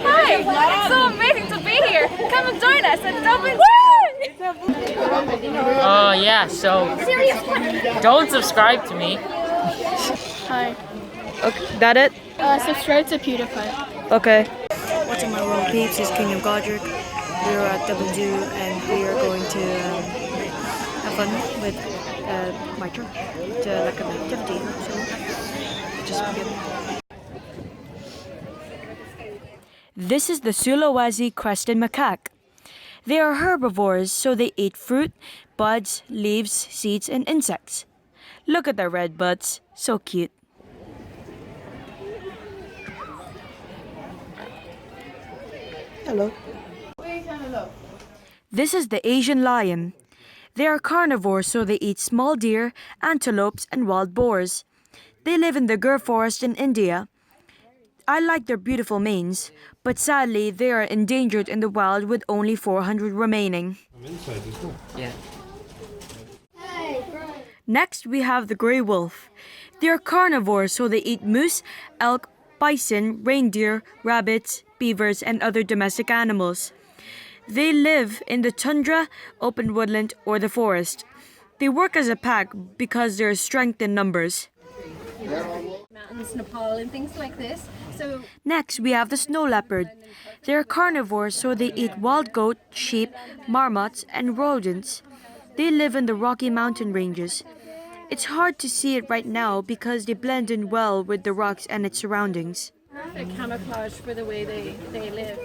Hi! It's so amazing to be here! Come and join us at Dublin Zoo! Oh yeah, so don't subscribe to me. Hi. Okay, that it? Subscribe to PewDiePie. Okay. What's up my world peeps, it's King of Godric. We are at Dublin Zoo and we are going to have fun with my truck to like an activity, so just begin. This is the Sulawesi crested macaque. They are herbivores, so they eat fruit, buds, leaves, seeds, and insects. Look at their red butts, so cute. Hello. This is the Asian lion. They are carnivores, so they eat small deer, antelopes, and wild boars. They live in the Gir forest in India. I like their beautiful manes, but sadly they are endangered in the wild with only 400 remaining. Yeah. Next we have the grey wolf. They are carnivores, so they eat moose, elk, bison, reindeer, rabbits, beavers, and other domestic animals. They live in the tundra, open woodland, or the forest. They work as a pack because there is strength in numbers. Mountains, Nepal, and things like this. So Next, we have the snow leopard. They are carnivores, so they eat wild goat, sheep, marmots, and rodents. They live in the Rocky Mountain ranges. It's hard to see it right now because they blend in well with the rocks and its surroundings. perfect camouflage for the way they live.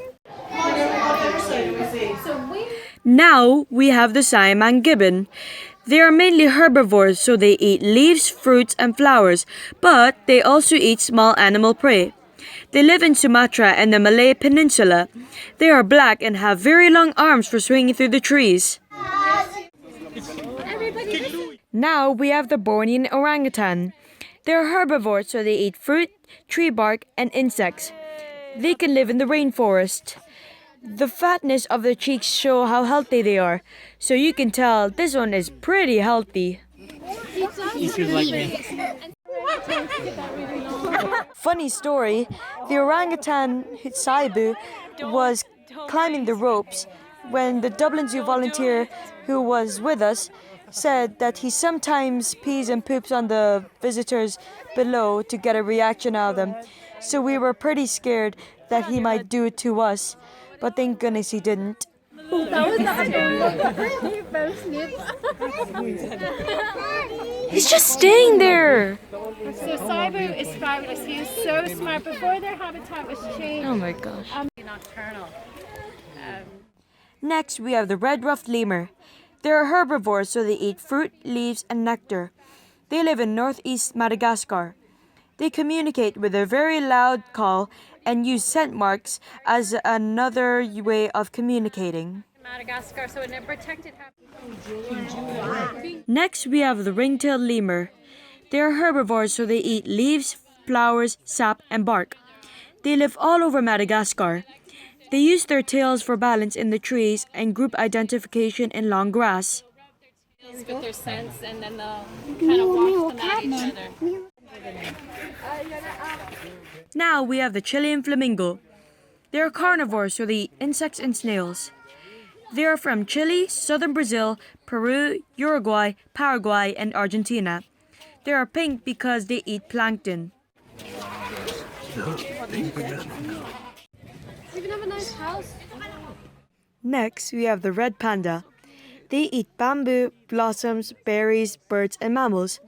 Now we have the Siamang gibbon. They are mainly herbivores, so they eat leaves, fruits, and flowers, but they also eat small animal prey. They live in Sumatra and the Malay Peninsula. They are black and have very long arms for swinging through the trees. Now we have the Bornean orangutan. They are herbivores, so they eat fruit, tree bark, and insects. They can live in the rainforest. The fatness of their cheeks show how healthy they are, so you can tell this one is pretty healthy. Funny story, the orangutan Saibu was climbing the ropes when the Dublin Zoo volunteer who was with us said that he sometimes pees and poops on the visitors below to get a reaction out of them. So we were pretty scared that he might do it to us, but thank goodness he didn't. He's just staying there. So Saibu is fabulous. He is so smart. Before their habitat was changed. Oh my gosh. Nocturnal. Next, we have the red-ruffed lemur. They are herbivores, so they eat fruit, leaves, and nectar. They live in northeast Madagascar. They communicate with a very loud call and use scent marks as another way of communicating. Madagascar, so in a protected habitat. Next, we have the ring-tailed lemur. They are herbivores, so they eat leaves, flowers, sap, and bark. They live all over Madagascar. They use their tails for balance in the trees and group identification in long grass. With their scents, and then they'll kind of wash them out each other. Now we have the Chilean flamingo. They are carnivores, so they eat insects and snails. They are from Chile, southern Brazil, Peru, Uruguay, Paraguay, and Argentina. They are pink because they eat plankton. Even have a nice house. Next, we have the red panda. They eat bamboo, blossoms, berries, birds, and mammals.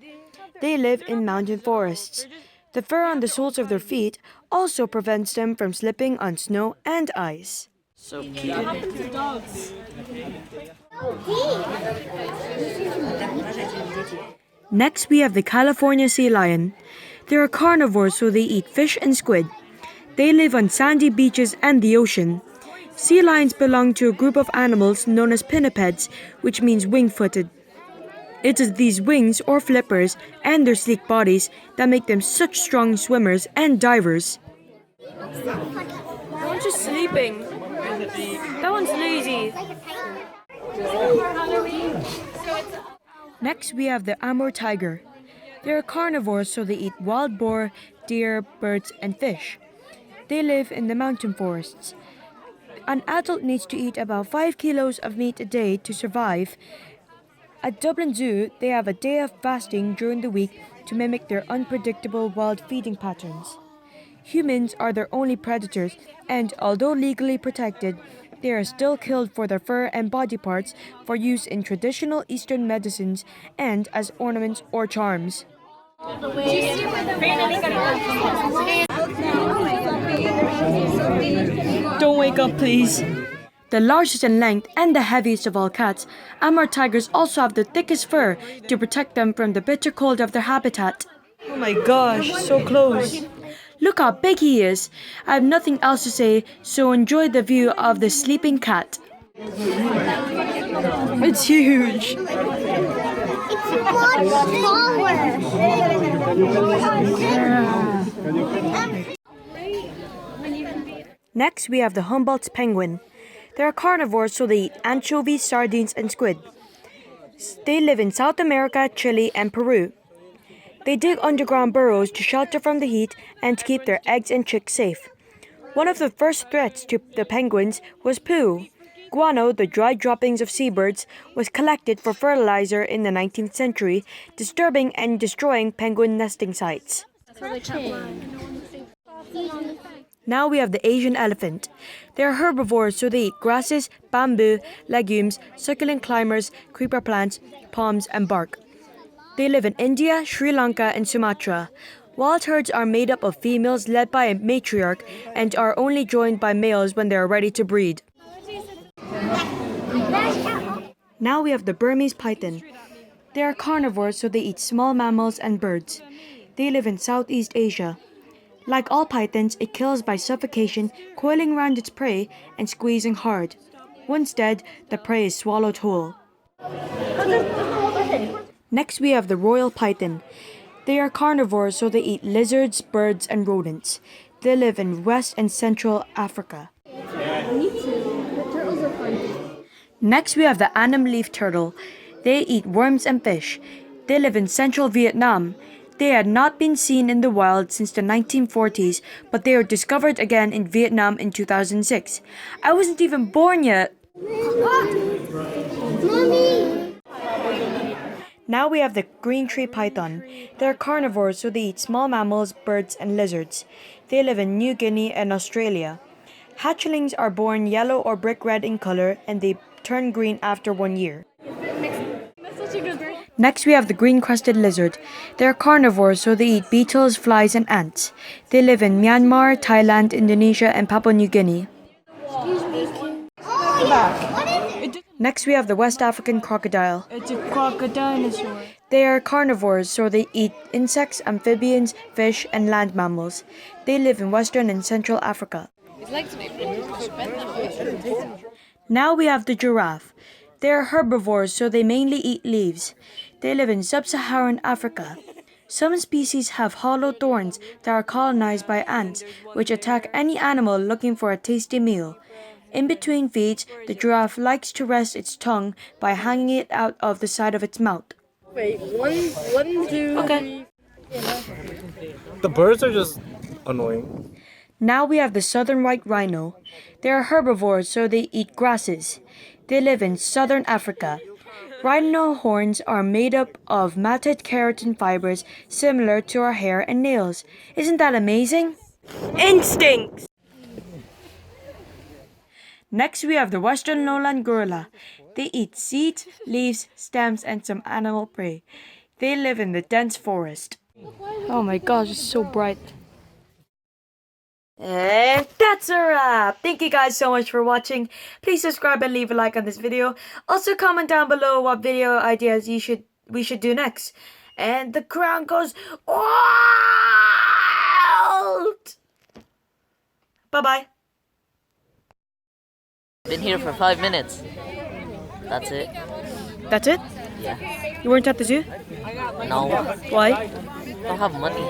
They live in mountain forests. The fur on the soles of their feet also prevents them from slipping on snow and ice. So cute. What happened to dogs? Next, we have the California sea lion. They are carnivores, so they eat fish and squid. They live on sandy beaches and the ocean. Sea lions belong to a group of animals known as pinnipeds, which means wing-footed. It is these wings or flippers and their sleek bodies that make them such strong swimmers and divers. That one's just sleeping. That one's lazy. Next, we have the Amur tiger. They are carnivores, so they eat wild boar, deer, birds, and fish. They live in the mountain forests. An adult needs to eat about 5 kilos of meat a day to survive. At Dublin Zoo, they have a day of fasting during the week to mimic their unpredictable wild feeding patterns. Humans are their only predators, and although legally protected, they are still killed for their fur and body parts for use in traditional Eastern medicines and as ornaments or charms. Don't wake up, please. The largest in length and the heaviest of all cats, Amur tigers also have the thickest fur to protect them from the bitter cold of their habitat. Oh my gosh, so close. Look how big he is. I have nothing else to say, so enjoy the view of the sleeping cat. It's huge. It's much taller. Next, we have the Humboldt's penguin. They are carnivores, so they eat anchovies, sardines, and squid. They live in South America, Chile, and Peru. They dig underground burrows to shelter from the heat and to keep their eggs and chicks safe. One of the first threats to the penguins was poo. Guano, the dried droppings of seabirds, was collected for fertilizer in the 19th century, disturbing and destroying penguin nesting sites. Now we have the Asian elephant. They are herbivores, so they eat grasses, bamboo, legumes, succulent climbers, creeper plants, palms, and bark. They live in India, Sri Lanka, and Sumatra. Wild herds are made up of females led by a matriarch and are only joined by males when they are ready to breed. Now we have the Burmese python. They are carnivores, so they eat small mammals and birds. They live in Southeast Asia. Like all pythons, it kills by suffocation, coiling around its prey and squeezing hard. Once dead, the prey is swallowed whole. Next, we have the royal python. They are carnivores, so they eat lizards, birds, and rodents. They live in West and Central Africa. Next, we have the Annam leaf turtle. They eat worms and fish. They live in central Vietnam. They had not been seen in the wild since the 1940s, but they were discovered again in Vietnam in 2006. I wasn't even born yet. Mommy! Now we have the green tree python. They are carnivores, so they eat small mammals, birds, and lizards. They live in New Guinea and Australia. Hatchlings are born yellow or brick red in color, and they turn green after 1 year. Next, we have the green-crested lizard. They are carnivores, so they eat beetles, flies, and ants. They live in Myanmar, Thailand, Indonesia, and Papua New Guinea. Next, we have the West African crocodile. It's a crocodile. They are carnivores, so they eat insects, amphibians, fish, and land mammals. They live in Western and Central Africa. Now we have the giraffe. They are herbivores, so they mainly eat leaves. They live in sub-Saharan Africa. Some species have hollow thorns that are colonized by ants, which attack any animal looking for a tasty meal. In between feeds, the giraffe likes to rest its tongue by hanging it out of the side of its mouth. Wait, one, two. Okay. The birds are just annoying. Now we have the southern white rhino. They are herbivores, so they eat grasses. They live in southern Africa. Rhino horns are made up of matted keratin fibers similar to our hair and nails. Isn't that amazing? Instincts! Next, we have the western lowland gorilla. They eat seeds, leaves, stems, and some animal prey. They live in the dense forest. Oh my gosh, it's so bright. And that's a wrap. Thank you guys so much for watching. Please subscribe and leave a like on this video. Also comment down below what video ideas we should do next. And the crowd goes wild. Bye-bye. Been here for 5 minutes. That's it. That's it? Yeah. You weren't at the zoo? No. Why? Don't have money.